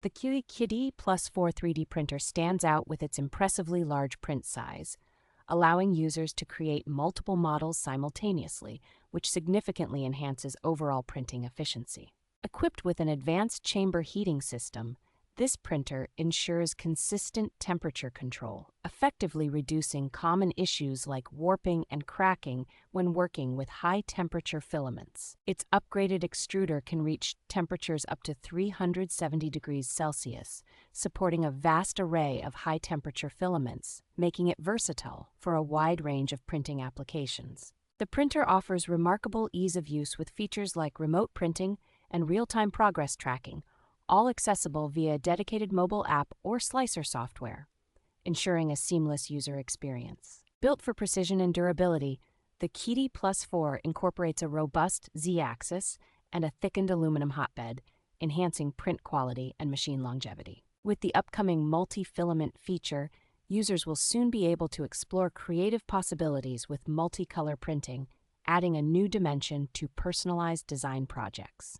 The QIDI Plus4 3D printer stands out with its impressively large print size, allowing users to create multiple models simultaneously, which significantly enhances overall printing efficiency. Equipped with an advanced chamber heating system, this printer ensures consistent temperature control, effectively reducing common issues like warping and cracking when working with high-temperature filaments. Its upgraded extruder can reach temperatures up to 370 degrees Celsius, supporting a vast array of high-temperature filaments, making it versatile for a wide range of printing applications. The printer offers remarkable ease of use with features like remote printing and real-time progress tracking, all accessible via a dedicated mobile app or slicer software, ensuring a seamless user experience. Built for precision and durability, the QIDI Plus4 incorporates a robust Z-axis and a thickened aluminum hotbed, enhancing print quality and machine longevity. With the upcoming multi-filament feature, users will soon be able to explore creative possibilities with multicolor printing, adding a new dimension to personalized design projects.